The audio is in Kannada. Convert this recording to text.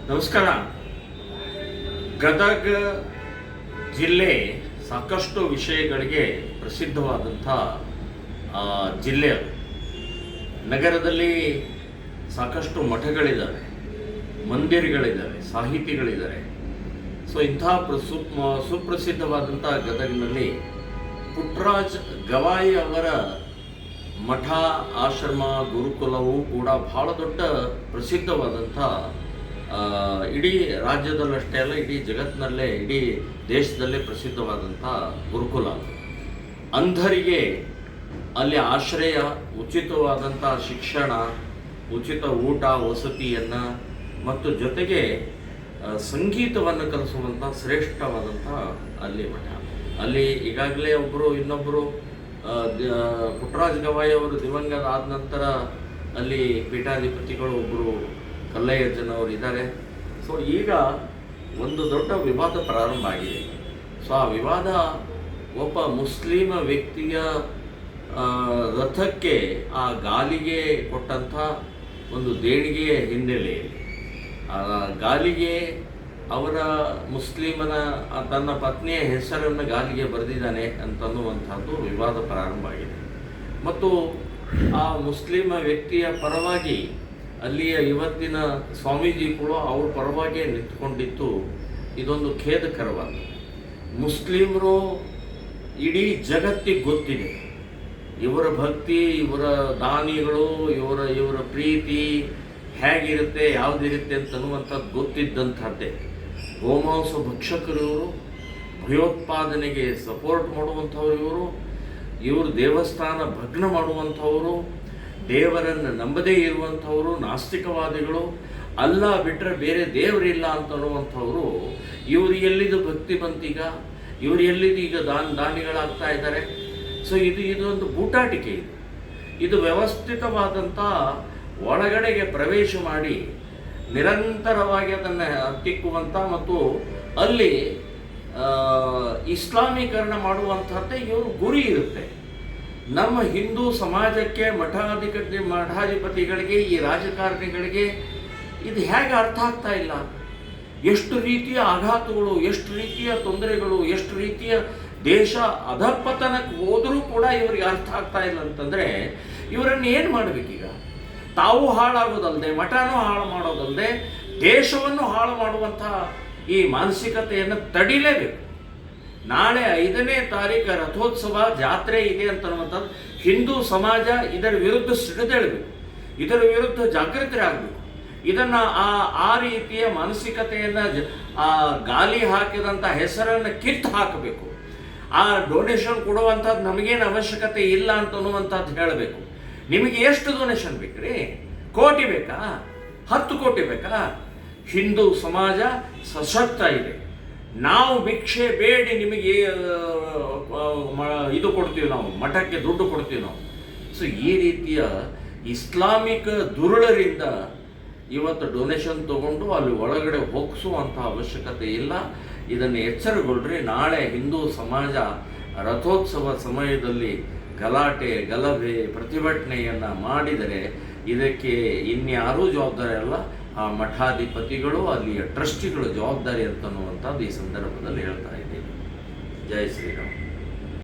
ನಮಸ್ಕಾರ. ಗದಗ ಜಿಲ್ಲೆ ಸಾಕಷ್ಟು ವಿಷಯಗಳಿಗೆ ಪ್ರಸಿದ್ಧವಾದಂಥ ಜಿಲ್ಲೆ ಅದು. ನಗರದಲ್ಲಿ ಸಾಕಷ್ಟು ಮಠಗಳಿದ್ದಾವೆ, ಮಂದಿರಗಳಿದ್ದಾವೆ, ಸಾಹಿತಿಗಳಿದ್ದಾರೆ. ಸೊ ಇಂಥ ಸುಪ್ರಸಿದ್ಧವಾದಂಥ ಗದಗಿನಲ್ಲಿ ಪುಟ್ಟರಾಜ ಗವಾಯಿ ಅವರ ಮಠ, ಆಶ್ರಮ, ಗುರುಕುಲವು ಕೂಡ ಬಹಳ ದೊಡ್ಡ ಪ್ರಸಿದ್ಧವಾದಂಥ, ಇಡೀ ರಾಜ್ಯದಲ್ಲಷ್ಟೇ ಅಲ್ಲ, ಇಡೀ ಜಗತ್ತಿನಲ್ಲೇ, ಇಡೀ ದೇಶದಲ್ಲೇ ಪ್ರಸಿದ್ಧವಾದಂಥ ಗುರುಕುಲ. ಅಂಧರಿಗೆ ಅಲ್ಲಿ ಆಶ್ರಯ, ಉಚಿತವಾದಂಥ ಶಿಕ್ಷಣ, ಉಚಿತ ಊಟ ವಸತಿಯನ್ನು ಮತ್ತು ಜೊತೆಗೆ ಸಂಗೀತವನ್ನು ಕಲಿಸುವಂಥ ಶ್ರೇಷ್ಠವಾದಂಥ ಅಲ್ಲಿ ಮಠ. ಅಲ್ಲಿ ಈಗಾಗಲೇ ಇನ್ನೊಬ್ಬರು ಪುಟ್ಟರಾಜ ಗವಾಯಿ ಅವರು ದಿವಂಗತ ಆದ ನಂತರ ಅಲ್ಲಿ ಪೀಠಾಧಿಪತಿಗಳು ಒಬ್ಬರು ಕಲ್ಲಯ್ಯಜ್ಜನವರು ಇದ್ದಾರೆ. ಸೊ ಈಗ ಒಂದು ದೊಡ್ಡ ವಿವಾದ ಪ್ರಾರಂಭ ಆಗಿದೆ. ಸೊ ಆ ವಿವಾದ ಒಬ್ಬ ಮುಸ್ಲಿಮ ವ್ಯಕ್ತಿಯ ರಥಕ್ಕೆ ಆ ಗಾಲಿಗೆ ಕೊಟ್ಟಂಥ ಒಂದು ದೇಣಿಗೆಯ ಹಿನ್ನೆಲೆಯಲ್ಲಿ ಆ ಗಾಲಿಗೆ ಅವರ ಮುಸ್ಲಿಮನ ತನ್ನ ಪತ್ನಿಯ ಹೆಸರನ್ನು ಗಾಲಿಗೆ ಬರೆದಿದ್ದಾನೆ ಅಂತನ್ನುವಂಥದ್ದು ವಿವಾದ ಪ್ರಾರಂಭ ಆಗಿದೆ. ಮತ್ತು ಆ ಮುಸ್ಲಿಮ ವ್ಯಕ್ತಿಯ ಪರವಾಗಿ ಅಲ್ಲಿಯ ಇವತ್ತಿನ ಸ್ವಾಮೀಜಿ ಕೂಡ ಅವ್ರ ಪರವಾಗಿ ನಿಂತ್ಕೊಂಡಿದ್ದು ಇದೊಂದು ಖೇದಕರವಾದ. ಮುಸ್ಲಿಮರು ಇಡೀ ಜಗತ್ತಿಗೆ ಗೊತ್ತಿದೆ ಇವರ ಭಕ್ತಿ, ಇವರ ದಾನಿಗಳು, ಇವರ ಪ್ರೀತಿ ಹೇಗಿರುತ್ತೆ, ಯಾವುದಿರುತ್ತೆ ಅಂತನ್ನುವಂಥದ್ದು ಗೊತ್ತಿದ್ದಂಥದ್ದೇ. ಗೋಮಾಂಸ ಭಕ್ಷಕರು ಇವರು, ಭಯೋತ್ಪಾದನೆಗೆ ಸಪೋರ್ಟ್ ಮಾಡುವಂಥವ್ರು ಇವರು ದೇವಸ್ಥಾನ ಭಗ್ನ ಮಾಡುವಂಥವರು, ದೇವರನ್ನು ನಂಬದೇ ಇರುವಂಥವರು, ನಾಸ್ತಿಕವಾದಿಗಳು, ಅಲ್ಲ ಬಿಟ್ಟರೆ ಬೇರೆ ದೇವರಿಲ್ಲ ಅಂತನ್ನುವಂಥವರು. ಇವರು ಎಲ್ಲಿದು ಭಕ್ತಿ ಬಂತೀಗ, ಇವರು ಎಲ್ಲಿದು ಈಗ ದಾನಿಗಳಾಗ್ತಾ ಇದ್ದಾರೆ. ಸೊ ಇದೊಂದು ಬೂಟಾಟಿಕೆ. ಇದು ವ್ಯವಸ್ಥಿತವಾದಂಥ ಒಳಗಡೆಗೆ ಪ್ರವೇಶ ಮಾಡಿ ನಿರಂತರವಾಗಿ ಅದನ್ನು ತಿಕ್ಕುವಂಥ ಮತ್ತು ಅಲ್ಲಿ ಇಸ್ಲಾಮೀಕರಣ ಮಾಡುವಂಥದ್ದೇ ಇವರು ಗುರಿ ಇರುತ್ತೆ. ನಮ್ಮ ಹಿಂದೂ ಸಮಾಜಕ್ಕೆ ಮಠಾಧಿಪತಿಗಳಿಗೆ, ಈ ರಾಜಕಾರಣಿಗಳಿಗೆ ಇದು ಹೇಗೆ ಅರ್ಥ ಆಗ್ತಾ ಇಲ್ಲ? ಎಷ್ಟು ರೀತಿಯ ಆಘಾತಗಳು, ಎಷ್ಟು ರೀತಿಯ ತೊಂದರೆಗಳು, ಎಷ್ಟು ರೀತಿಯ ದೇಶ ಅಧಪತನಕ್ಕೆ ಹೋದರೂ ಕೂಡ ಇವರಿಗೆ ಅರ್ಥ ಆಗ್ತಾ ಇಲ್ಲ ಅಂತಂದರೆ ಇವರನ್ನು ಏನು ಮಾಡಬೇಕೀಗ? ತಾವು ಹಾಳಾಗೋದಲ್ಲದೆ, ಮಠನೂ ಹಾಳು ಮಾಡೋದಲ್ಲದೆ, ದೇಶವನ್ನು ಹಾಳು ಮಾಡುವಂಥ ಈ ಮಾನಸಿಕತೆಯನ್ನು ತಡಿಲೇಬೇಕು. ನಾಳೆ 5ನೇ ತಾರೀಕು ರಥೋತ್ಸವ ಜಾತ್ರೆ ಇದೆ ಅಂತನ್ನುವಂಥದ್ದು ಹಿಂದೂ ಸಮಾಜ ಇದರ ವಿರುದ್ಧ ಸಿಡಿದೇಳಬೇಕು, ಇದರ ವಿರುದ್ಧ ಜಾಗೃತರಾಗಬೇಕು. ಇದನ್ನು ಆ ರೀತಿಯ ಮಾನಸಿಕತೆಯನ್ನು ಗಾಲಿ ಹಾಕಿದಂಥ ಹೆಸರನ್ನು ಕಿತ್ತು ಹಾಕಬೇಕು. ಆ ಡೊನೇಷನ್ ಕೊಡುವಂಥದ್ದು ನಮಗೇನು ಅವಶ್ಯಕತೆ ಇಲ್ಲ ಅಂತನ್ನುವಂಥದ್ದು ಹೇಳಬೇಕು. ನಿಮಗೆ ಎಷ್ಟು ಡೊನೇಷನ್ ಬೇಕ್ರಿ? ಕೋಟಿ ಬೇಕಾ? 10 ಕೋಟಿ ಬೇಕಾ? ಹಿಂದೂ ಸಮಾಜ ಸಶಕ್ತ ಇದೆ. ನಾವು ಭಿಕ್ಷೆ ಬೇಡಿ ನಿಮಗೆ ಇದು ಕೊಡ್ತೀವಿ, ನಾವು ಮಠಕ್ಕೆ ದುಡ್ಡು ಕೊಡ್ತೀವಿ ನಾವು. ಸೊ ಈ ರೀತಿಯ ಇಸ್ಲಾಮಿಕ್ ದುರುಳರಿಂದ ಇವತ್ತು ಡೊನೇಷನ್ ತಗೊಂಡು ಅಲ್ಲಿ ಒಳಗಡೆ ಹೋಗಿಸುವಂಥ ಅವಶ್ಯಕತೆ ಇಲ್ಲ. ಇದನ್ನು ಎಚ್ಚರಗೊಳ್ಳ್ರಿ. ನಾಳೆ ಹಿಂದೂ ಸಮಾಜ ರಥೋತ್ಸವ ಸಮಯದಲ್ಲಿ ಗಲಾಟೆ, ಗಲಭೆ, ಪ್ರತಿಭಟನೆಯನ್ನು ಮಾಡಿದರೆ ಇದಕ್ಕೆ ಇನ್ಯಾರೂ ಜವಾಬ್ದಾರಿ ಅಲ್ಲ, ಆ ಮಠಾಧಿಪತಿಗಳು, ಅಲ್ಲಿಯ ಟ್ರಸ್ಟಿಗಳು ಜವಾಬ್ದಾರಿ ಅಂತನ್ನುವಂಥದ್ದು ಈ ಸಂದರ್ಭದಲ್ಲಿ ಹೇಳ್ತಾ ಇದ್ದೀನಿ. ಜೈ ಶ್ರೀರಾಮ್.